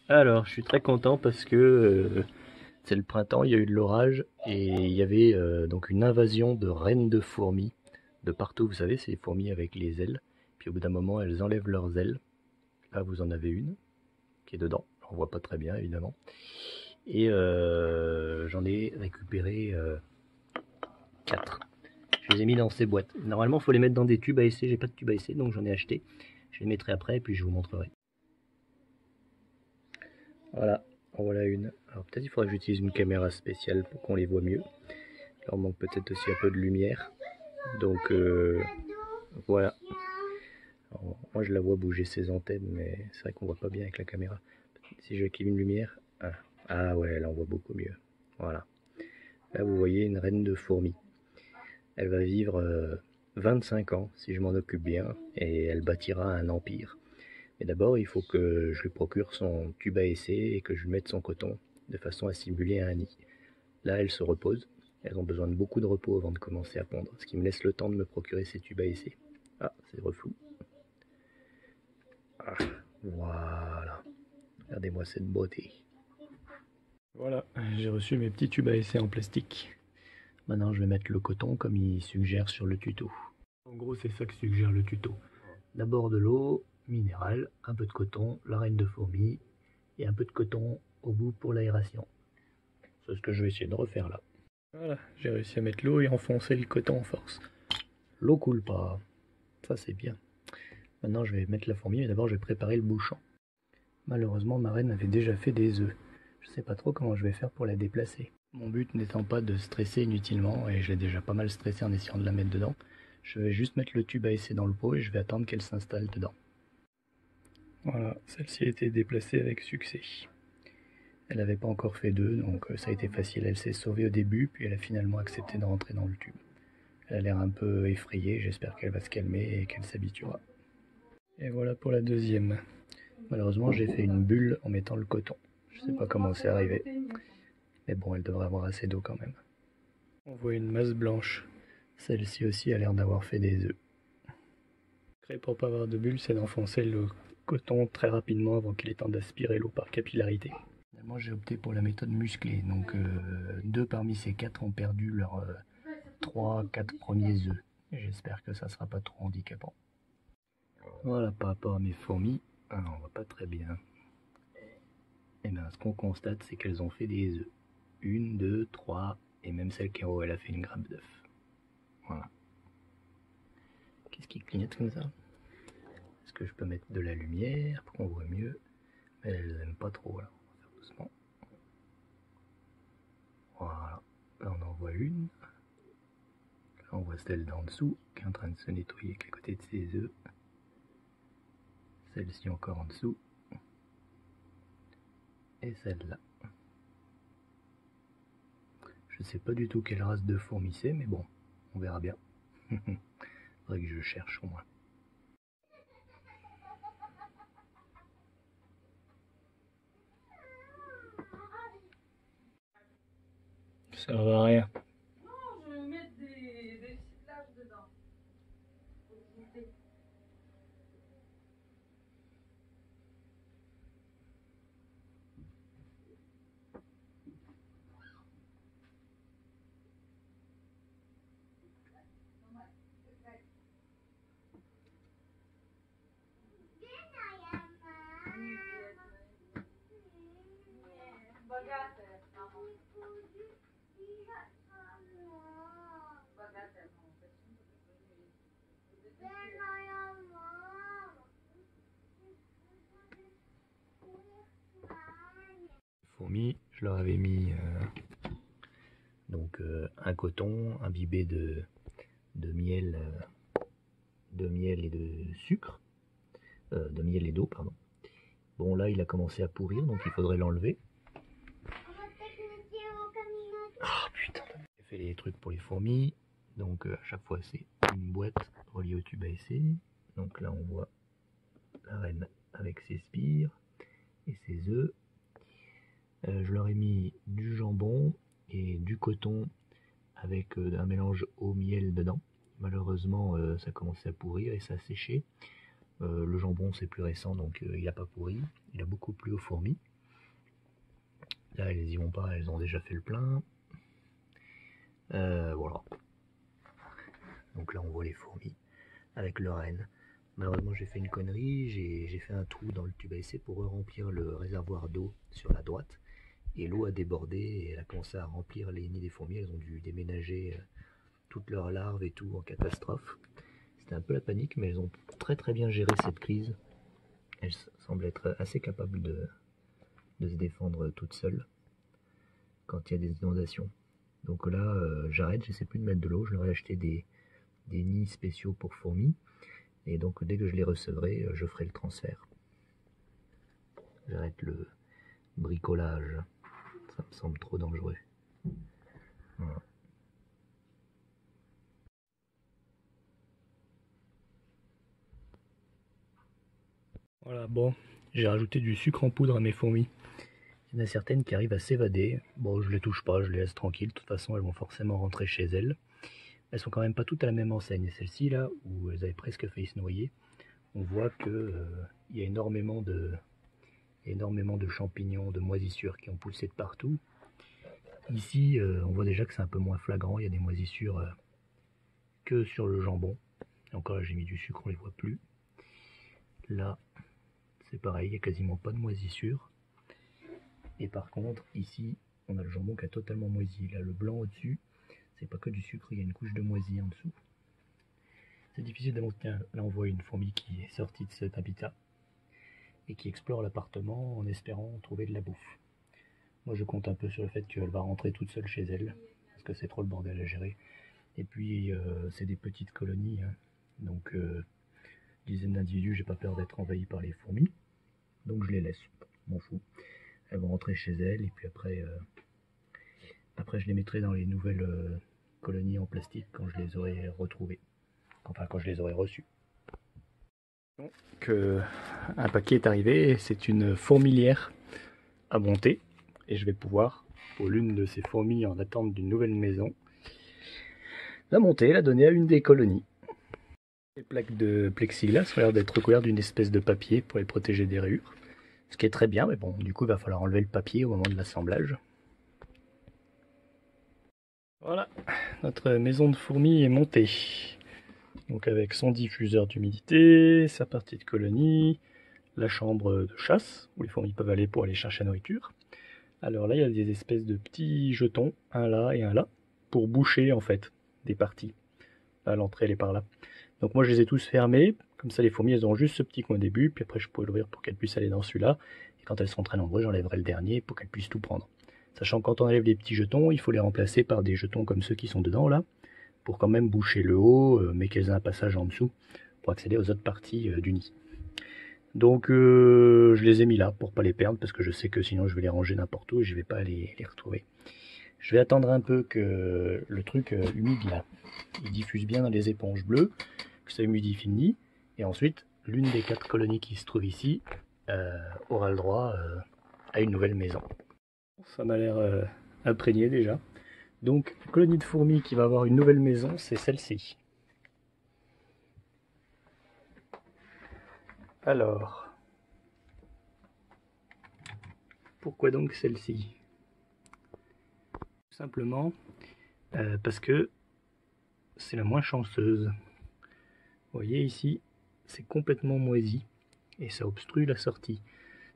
Alors, je suis très content parce que c'est le printemps, il y a eu de l'orage et il y avait donc une invasion de reines de fourmis de partout. Vous savez, c'est les fourmis avec les ailes. Puis au bout d'un moment, elles enlèvent leurs ailes. Là, vous en avez une qui est dedans. On voit pas très bien, évidemment. Et j'en ai récupéré 4. Je les ai mis dans ces boîtes. Normalement, il faut les mettre dans des tubes à essai. J'ai pas de tube à essai, donc j'en ai acheté. Je les mettrai après et puis je vous montrerai. Voilà, en voilà une. Alors peut-être il faudrait que j'utilise une caméra spéciale pour qu'on les voit mieux. Il leur manque peut-être aussi un peu de lumière. Donc voilà. Alors, moi je la vois bouger ses antennes, mais c'est vrai qu'on voit pas bien avec la caméra. Si j'active une lumière. Ah ouais, là on voit beaucoup mieux. Voilà. Là vous voyez une reine de fourmis. Elle va vivre 25 ans si je m'en occupe bien et elle bâtira un empire. Mais d'abord il faut que je lui procure son tube à essai et que je lui mette son coton de façon à simuler un nid. Là, elles se reposent. Elles ont besoin de beaucoup de repos avant de commencer à pondre, ce qui me laisse le temps de me procurer ces tubes à essai. Ah, c'est reflou. Ah, voilà. Regardez-moi cette beauté. Voilà, j'ai reçu mes petits tubes à essai en plastique. Maintenant, je vais mettre le coton comme il suggère sur le tuto. En gros, c'est ça que suggère le tuto. D'abord de l'eau minérale, un peu de coton, la reine de fourmi et un peu de coton au bout pour l'aération. C'est ce que je vais essayer de refaire là. Voilà, j'ai réussi à mettre l'eau et enfoncer le coton en force. L'eau coule pas, ça c'est bien. Maintenant je vais mettre la fourmi, mais d'abord je vais préparer le bouchon. Malheureusement ma reine avait déjà fait des œufs. Je sais pas trop comment je vais faire pour la déplacer. Mon but n'étant pas de stresser inutilement, et je l'ai déjà pas mal stressé en essayant de la mettre dedans, je vais juste mettre le tube à essai dans le pot et je vais attendre qu'elle s'installe dedans. Voilà, celle-ci a été déplacée avec succès. Elle n'avait pas encore fait d'œufs, donc ça a été facile. Elle s'est sauvée au début, puis elle a finalement accepté de rentrer dans le tube. Elle a l'air un peu effrayée, j'espère qu'elle va se calmer et qu'elle s'habituera. Et voilà pour la deuxième. Malheureusement, j'ai fait une bulle en mettant le coton. Je sais pas comment c'est arrivé. Mais bon, elle devrait avoir assez d'eau quand même. On voit une masse blanche. Celle-ci aussi a l'air d'avoir fait des œufs. Pour pas avoir de bulle, c'est d'enfoncer le coton très rapidement avant qu'il ait temps d'aspirer l'eau par capillarité. Finalement, j'ai opté pour la méthode musclée. Donc, 2 parmi ces 4 ont perdu leurs 3-4 premiers œufs. J'espère que ça sera pas trop handicapant. Voilà, par rapport à mes fourmis, on voit pas très bien. Et bien, ce qu'on constate, c'est qu'elles ont fait des œufs. 1, 2, 3, et même celle qui est en haut, elle a fait une grappe d'œufs. Voilà. Qu'est-ce qui clignote comme ça? Est-ce que je peux mettre de la lumière pour qu'on voit mieux? Mais elles n'aiment pas trop, là. On va faire doucement. Voilà. Là, on en voit une. Là, on voit celle d'en dessous qui est en train de se nettoyer avec à côté de ses œufs. Celle-ci encore en dessous. Et celle-là. Je sais pas du tout quelle race de fourmi c'est, mais bon, on verra bien. Faudrait que je cherche au moins. Ça va rien. Non, je vais mettre des cislages dedans. Богатая мама. Богатая мама. Fourmis, je leur avais mis un coton imbibé de miel, et de sucre, de miel et d'eau, pardon. Bon, là, il a commencé à pourrir, donc il faudrait l'enlever. Ah putain, j'ai fait les trucs pour les fourmis. Donc à chaque fois, c'est une boîte reliée au tube à essai. Donc là, on voit la reine avec ses spires et ses œufs. Je leur ai mis du jambon et du coton avec un mélange au miel dedans. Malheureusement, ça commençait à pourrir et ça a séché. Le jambon, c'est plus récent, donc il n'a pas pourri. Il a beaucoup plu aux fourmis. Là, elles y vont pas, elles ont déjà fait le plein. Voilà. Donc là, on voit les fourmis avec leur reine. Malheureusement, j'ai fait une connerie, j'ai fait un trou dans le tube à essai pour remplir le réservoir d'eau sur la droite. Et l'eau a débordé et elle a commencé à remplir les nids des fourmis. Elles ont dû déménager toutes leurs larves et tout en catastrophe. C'était un peu la panique, mais elles ont très bien géré cette crise. Elles semblent être assez capables de se défendre toutes seules quand il y a des inondations. Donc là, j'arrête, j'essaie plus de mettre de l'eau. Je leur ai acheté des nids spéciaux pour fourmis. Et donc dès que je les recevrai, je ferai le transfert. J'arrête le bricolage. Ça me semble trop dangereux. Voilà. Voilà, bon, j'ai rajouté du sucre en poudre à mes fourmis. Il y en a certaines qui arrivent à s'évader. Bon, je les touche pas, je les laisse tranquilles. De toute façon, elles vont forcément rentrer chez elles. Elles sont quand même pas toutes à la même enseigne. Et celle-ci, là, où elles avaient presque failli se noyer, on voit que il y a énormément de champignons, de moisissures qui ont poussé de partout. Ici, on voit déjà que c'est un peu moins flagrant. Il y a des moisissures que sur le jambon. Et encore là, j'ai mis du sucre, on les voit plus. Là, c'est pareil, il n'y a quasiment pas de moisissures. Et par contre, ici, on a le jambon qui a totalement moisi. Là, le blanc au-dessus, c'est pas que du sucre, il y a une couche de moisi en dessous. C'est difficile de montrer. Là, on voit une fourmi qui est sortie de cet habitat et qui explore l'appartement en espérant trouver de la bouffe. Moi, je compte un peu sur le fait qu'elle va rentrer toute seule chez elle, parce que c'est trop le bordel à gérer. Et puis, c'est des petites colonies, hein. Donc, dizaines d'individus, j'ai pas peur d'être envahi par les fourmis. Donc, je les laisse, m'en fous. Elles vont rentrer chez elles, et puis après, je les mettrai dans les nouvelles colonies en plastique quand je les aurai retrouvées. Enfin, quand je les aurai reçues. Donc, un paquet est arrivé, c'est une fourmilière à monter. Et je vais pouvoir, pour l'une de ces fourmis en attente d'une nouvelle maison, la monter et la donner à une des colonies. Les plaques de plexiglas ont l'air d'être recouvertes d'une espèce de papier pour les protéger des rayures. Ce qui est très bien, mais bon, du coup, il va falloir enlever le papier au moment de l'assemblage. Voilà, notre maison de fourmis est montée. Donc avec son diffuseur d'humidité, sa partie de colonie, la chambre de chasse, où les fourmis peuvent aller pour aller chercher la nourriture. Alors là, il y a des espèces de petits jetons, un là et un là, pour boucher en fait des parties. Là, l'entrée elle est par là. Donc moi je les ai tous fermés, comme ça les fourmis elles ont juste ce petit coin au début, puis après je pourrais l'ouvrir pour qu'elles puissent aller dans celui-là. Et quand elles seront très nombreuses, j'enlèverai le dernier pour qu'elles puissent tout prendre. Sachant que quand on enlève les petits jetons, il faut les remplacer par des jetons comme ceux qui sont dedans là, pour quand même boucher le haut, mais qu'elles aient un passage en dessous pour accéder aux autres parties du nid. Donc je les ai mis là pour pas les perdre parce que je sais que sinon je vais les ranger n'importe où et je vais pas les retrouver. Je vais attendre un peu que le truc humide là, il diffuse bien dans les éponges bleues, que ça humidifie le nid, et ensuite l'une des 4 colonies qui se trouvent ici aura le droit à une nouvelle maison. Ça m'a l'air imprégné déjà. Donc colonie de fourmis qui va avoir une nouvelle maison, c'est celle-ci. Alors, pourquoi donc celle-ci? Tout simplement parce que c'est la moins chanceuse. Vous voyez ici, c'est complètement moisi et ça obstrue la sortie.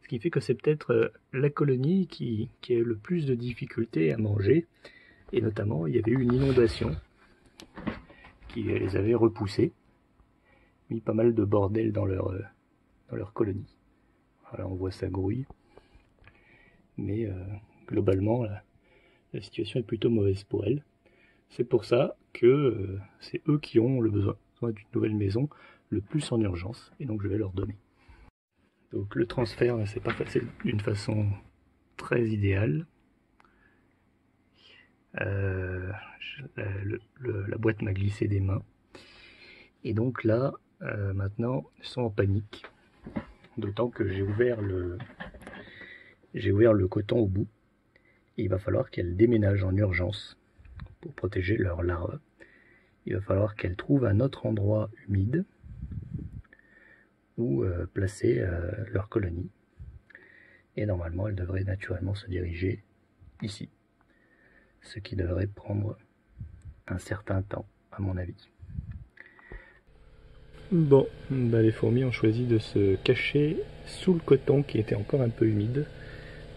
Ce qui fait que c'est peut-être la colonie qui a le plus de difficultés à manger. Et notamment, il y avait eu une inondation qui les avait repoussés, mis pas mal de bordel dans leur colonie. Voilà, on voit ça grouille. Mais globalement, la situation est plutôt mauvaise pour elles. C'est pour ça que c'est eux qui ont le besoin d'une nouvelle maison le plus en urgence. Et donc je vais leur donner. Donc le transfert, c'est pas facile d'une façon très idéale. La boîte m'a glissé des mains. Et donc là, maintenant, elles sont en panique. D'autant que j'ai ouvert le coton au bout. Et il va falloir qu'elles déménagent en urgence pour protéger leurs larves. Il va falloir qu'elles trouvent un autre endroit humide où placer leur colonie. Et normalement, elles devraient naturellement se diriger ici. Ce qui devrait prendre un certain temps, à mon avis. Bon, bah les fourmis ont choisi de se cacher sous le coton qui était encore un peu humide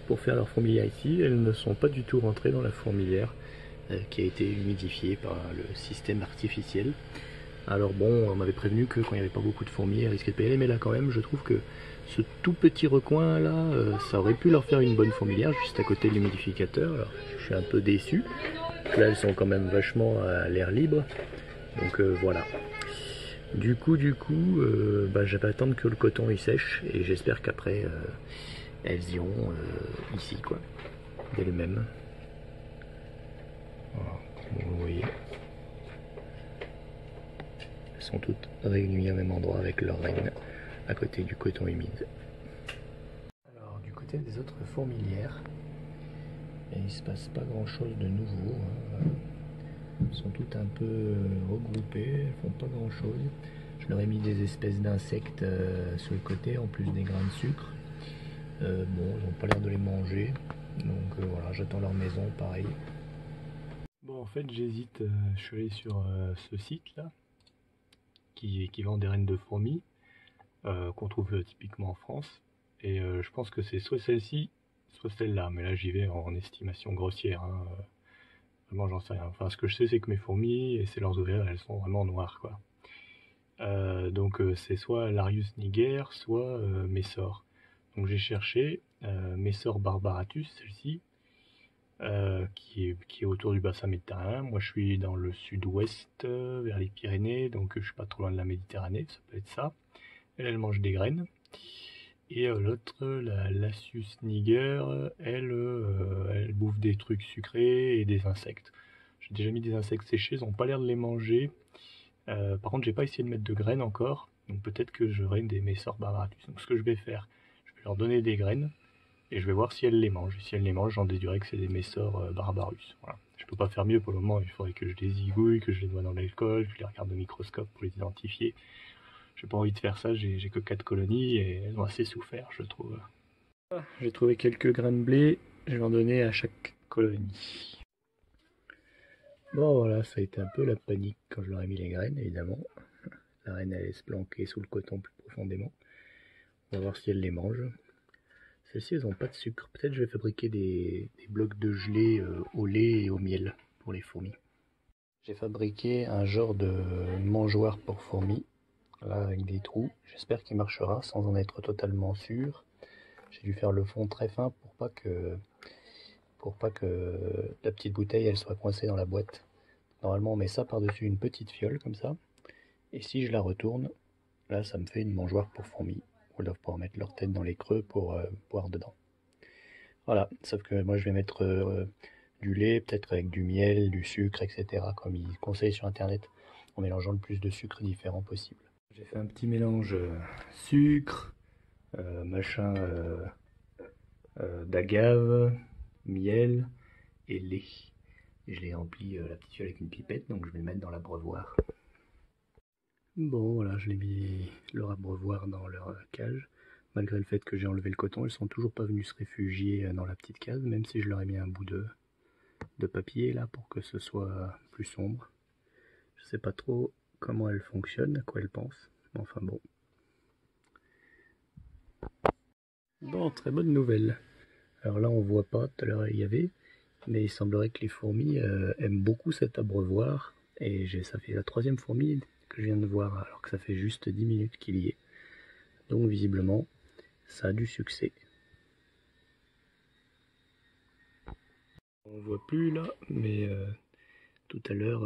pour faire leur fourmilière ici. Elles ne sont pas du tout rentrées dans la fourmilière qui a été humidifiée par le système artificiel. Alors bon, on m'avait prévenu que quand il n'y avait pas beaucoup de fourmis, elles risquaient de payer, mais là quand même, je trouve que ce tout petit recoin là, ça aurait pu leur faire une bonne fourmilière juste à côté de l'humidificateur. Alors je suis un peu déçu. Là elles sont quand même vachement à l'air libre. Donc voilà. Du coup, bah, je vais attendre que le coton il sèche et j'espère qu'après elles iront ici quoi, d'elles-mêmes. Voilà, comme vous voyez. Elles sont toutes réunies au même endroit avec leur reine à côté du coton humide. Alors du côté des autres fourmilières, il se passe pas grand chose de nouveau. Elles sont toutes un peu regroupées, elles font pas grand chose. Je leur ai mis des espèces d'insectes sur le côté en plus des grains de sucre. Bon, ils n'ont pas l'air de les manger, donc voilà, j'attends leur maison, pareil. Bon, en fait, j'hésite, je suis allé sur ce site là, qui vend des reines de fourmis, qu'on trouve typiquement en France, et je pense que c'est soit celle-ci, soit celle-là, mais là j'y vais en estimation grossière, hein, vraiment j'en sais rien. Enfin, ce que je sais, c'est que mes fourmis, et c'est leurs ovaires, elles sont vraiment noires, quoi. Donc c'est soit Larius niger, soit Messor. Donc j'ai cherché Messor barbaratus, celle-ci, qui est autour du bassin méditerranéen. Moi je suis dans le sud-ouest, vers les Pyrénées, donc je suis pas trop loin de la Méditerranée, ça peut être ça. Elle mange des graines. Et l'autre, la Lasius niger, elle bouffe des trucs sucrés et des insectes. J'ai déjà mis des insectes séchés, ils n'ont pas l'air de les manger. Par contre, j'ai pas essayé de mettre de graines encore, donc peut-être que j'aurai des Messor barbaratus. Donc ce que je vais faire, je vais leur donner des graines et je vais voir si elles les mangent. Si elles les mangent, j'en déduirai que c'est des Messor barbarus. Voilà. Je peux pas faire mieux pour le moment, il faudrait que je les zigouille, que je les noie dans l'alcool, que je les regarde au microscope pour les identifier. J'ai pas envie de faire ça, j'ai que 4 colonies et elles ont assez souffert, je trouve. J'ai trouvé quelques grains de blé, je vais en donner à chaque colonie. Bon voilà, ça a été un peu la panique quand je leur ai mis les graines, évidemment. La reine allait se planquer sous le coton plus profondément. On va voir si elle les mange. Celles-ci, elles n'ont pas de sucre. Peut-être je vais fabriquer des blocs de gelée au lait et au miel pour les fourmis. J'ai fabriqué un genre de mangeoire pour fourmis, là avec des trous. J'espère qu'il marchera sans en être totalement sûr. J'ai dû faire le fond très fin pour pas que la petite bouteille elle soit coincée dans la boîte. Normalement on met ça par-dessus une petite fiole comme ça. Et si je la retourne, là ça me fait une mangeoire pour fourmis. Où elles doivent pouvoir mettre leur tête dans les creux pour boire dedans. Voilà, sauf que moi je vais mettre du lait, peut-être avec du miel, du sucre, etc. Comme ils conseillent sur internet, en mélangeant le plus de sucres différents possible. J'ai fait un petit mélange sucre, machin d'agave, miel et lait. Et je l'ai rempli la petite fiole avec une pipette, donc je vais le mettre dans l'abreuvoir. Bon voilà, je l'ai mis leur abreuvoir dans leur cage. Malgré le fait que j'ai enlevé le coton, elles sont toujours pas venues se réfugier dans la petite case, même si je leur ai mis un bout de papier là pour que ce soit plus sombre. Je sais pas trop comment elles fonctionnent, à quoi elles pensent, mais enfin bon. Bon, très bonne nouvelle. Alors là on voit pas, tout à l'heure il y avait, mais il semblerait que les fourmis aiment beaucoup cet abreuvoir, et ça fait la 3e fourmi que je viens de voir, alors que ça fait juste 10 minutes qu'il y est. Donc visiblement, ça a du succès. On voit plus là, mais tout à l'heure,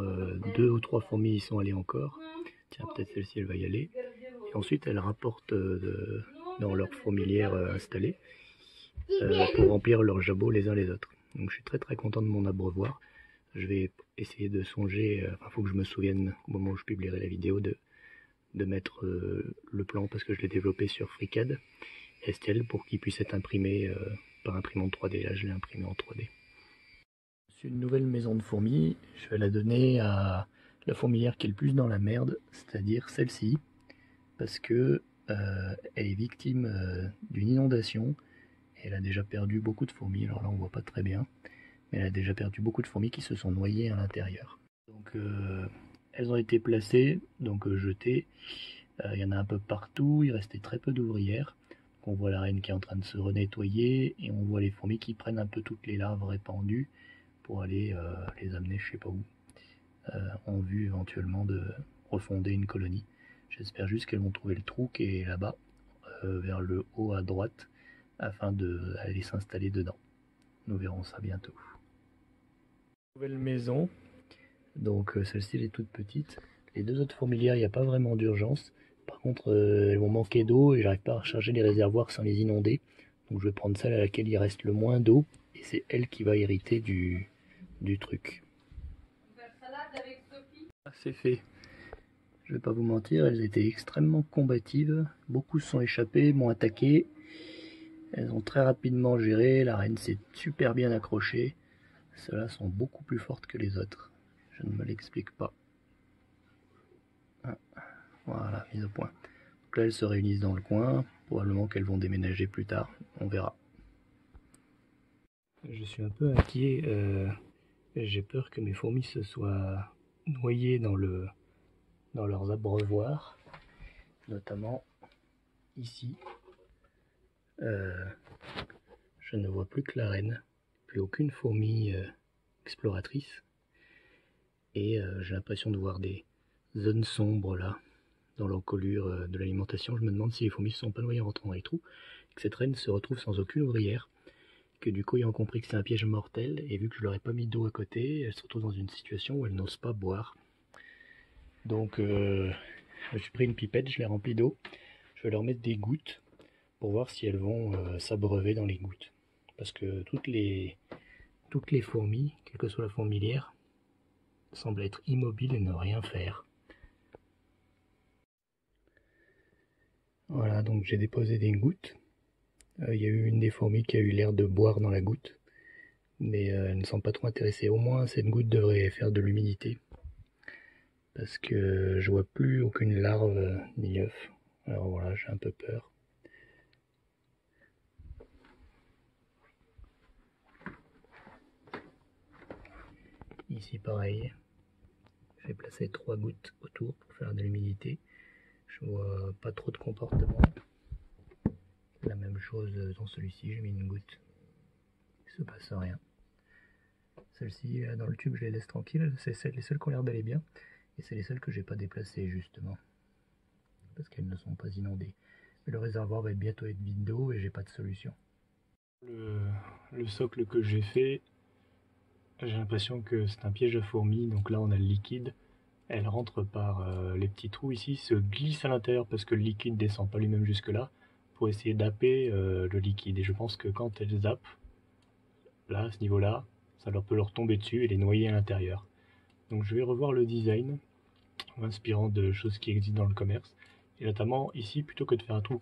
2 ou 3 fourmis y sont allées encore. Tiens, peut-être celle-ci elle va y aller. Et ensuite elles rapportent dans leur fourmilière installée pour remplir leurs jabots les uns les autres. Donc je suis très content de mon abreuvoir. Je vais essayer de songer, enfin faut que je me souvienne au moment où je publierai la vidéo de mettre le plan parce que je l'ai développé sur FreeCAD STL pour qu'il puisse être imprimé par imprimante 3D. Là je l'ai imprimé en 3D. C'est une nouvelle maison de fourmis, je vais la donner à la fourmilière qui est le plus dans la merde, c'est-à-dire celle-ci, parce que elle est victime d'une inondation, et elle a déjà perdu beaucoup de fourmis, alors là on voit pas très bien, Mais elle a déjà perdu beaucoup de fourmis qui se sont noyées à l'intérieur. Donc elles ont été placées, donc jetées. Il y en a un peu partout, il restait très peu d'ouvrières. On voit la reine qui est en train de se renettoyer et on voit les fourmis qui prennent un peu toutes les larves répandues pour aller les amener je sais pas où, en vue éventuellement de refonder une colonie. J'espère juste qu'elles vont trouver le trou qui est là-bas, vers le haut à droite, afin d'aller s'installer dedans. Nous verrons ça bientôt. Nouvelle maison, donc celle-ci elle est toute petite. Les deux autres fourmilières, il n'y a pas vraiment d'urgence. Par contre, elles vont manquer d'eau et j'arrive pas à recharger les réservoirs sans les inonder. Donc je vais prendre celle à laquelle il reste le moins d'eau et c'est elle qui va hériter du truc. Ah, c'est fait. Je vais pas vous mentir, elles étaient extrêmement combatives. Beaucoup se sont échappées, m'ont attaqué. Elles ont très rapidement géré. La reine s'est super bien accrochée. Celles-là sont beaucoup plus fortes que les autres. Je ne me l'explique pas. Ah, voilà, mise au point. Donc là, elles se réunissent dans le coin. Probablement qu'elles vont déménager plus tard. On verra. Je suis un peu inquiet. J'ai peur que mes fourmis se soient noyées dans leurs abreuvoirs. Notamment ici. Je ne vois plus que la reine. Plus aucune fourmi exploratrice. Et j'ai l'impression de voir des zones sombres là, dans l'encolure de l'alimentation. Je me demande si les fourmis ne se sont pas noyées en rentrant dans les trous, que cette reine se retrouve sans aucune ouvrière, que du coup ayant compris que c'est un piège mortel, et vu que je leur ai pas mis d'eau à côté, elle se retrouve dans une situation où elle n'ose pas boire. Donc j'ai pris une pipette, je l'ai remplie d'eau, je vais leur mettre des gouttes pour voir si elles vont s'abreuver dans les gouttes. Parce que toutes les fourmis, quelle que soit la fourmilière, semblent être immobiles et ne rien faire. Voilà, donc j'ai déposé des gouttes. Il y a eu une des fourmis qui a eu l'air de boire dans la goutte, mais elles ne sont pas trop intéressées. Au moins cette goutte devrait faire de l'humidité, parce que je vois plus aucune larve ni œuf. Alors voilà, j'ai un peu peur. Ici pareil, j'ai placé 3 gouttes autour pour faire de l'humidité. Je vois pas trop de comportement. La même chose dans celui-ci, j'ai mis une goutte. Il se passe rien. Celle-ci, dans le tube, je les laisse tranquilles. C'est les seules qui ont l'air d'aller bien. Et c'est les seules que j'ai pas déplacées, justement. Parce qu'elles ne sont pas inondées. Mais le réservoir va bientôt être vide d'eau et j'ai pas de solution. Le socle que j'ai fait, j'ai l'impression que c'est un piège à fourmis. Donc là, on a le liquide. Elle rentre par les petits trous ici, se glisse à l'intérieur parce que le liquide descend pas lui-même jusque là, pour essayer d'happer le liquide. Et je pense que quand elles zappent, là, à ce niveau-là, ça peut leur tomber dessus et les noyer à l'intérieur. Donc je vais revoir le design, en m'inspirant de choses qui existent dans le commerce. Et notamment ici, plutôt que de faire un trou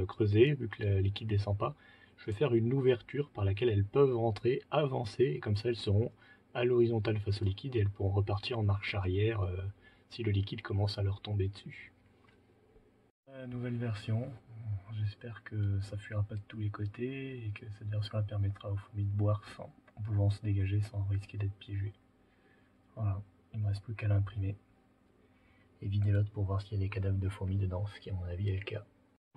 creusé, vu que le liquide descend pas, je vais faire une ouverture par laquelle elles peuvent rentrer, avancer, et comme ça elles seront à l'horizontale face au liquide et elles pourront repartir en marche arrière si le liquide commence à leur tomber dessus. Nouvelle version, j'espère que ça fuira pas de tous les côtés et que cette version permettra aux fourmis de boire en pouvant se dégager sans risquer d'être piégées. Voilà, il me reste plus qu'à l'imprimer et vider l'autre pour voir s'il y a des cadavres de fourmis dedans, ce qui à mon avis est le cas.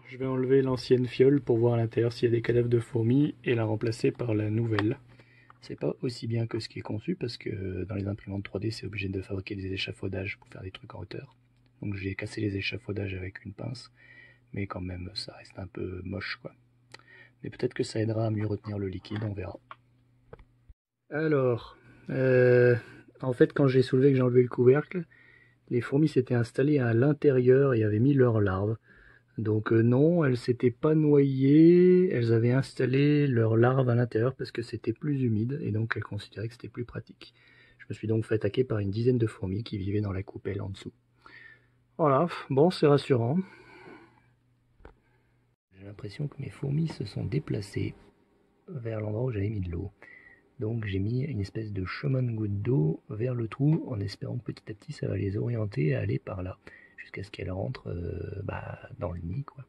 Je vais enlever l'ancienne fiole pour voir à l'intérieur s'il y a des cadavres de fourmis et la remplacer par la nouvelle. C'est pas aussi bien que ce qui est conçu parce que dans les imprimantes 3D c'est obligé de fabriquer des échafaudages pour faire des trucs en hauteur. Donc j'ai cassé les échafaudages avec une pince, mais quand même ça reste un peu moche quoi. Mais peut-être que ça aidera à mieux retenir le liquide, on verra. Alors, en fait quand j'ai soulevé que j'ai enlevé le couvercle, les fourmis s'étaient installées à l'intérieur et avaient mis leurs larves. Donc non, elles s'étaient pas noyées, elles avaient installé leurs larves à l'intérieur parce que c'était plus humide et donc elles considéraient que c'était plus pratique. Je me suis donc fait attaquer par une dizaine de fourmis qui vivaient dans la coupelle en dessous. Voilà, bon c'est rassurant. J'ai l'impression que mes fourmis se sont déplacées vers l'endroit où j'avais mis de l'eau. Donc j'ai mis une espèce de chemin de goutte d'eau vers le trou en espérant que petit à petit ça va les orienter à aller par là. Jusqu'à ce qu'elles rentrent dans le nid quoi.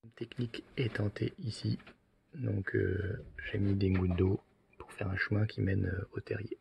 Une technique est tentée ici. Donc j'ai mis des gouttes d'eau faire un chemin qui mène au terrier.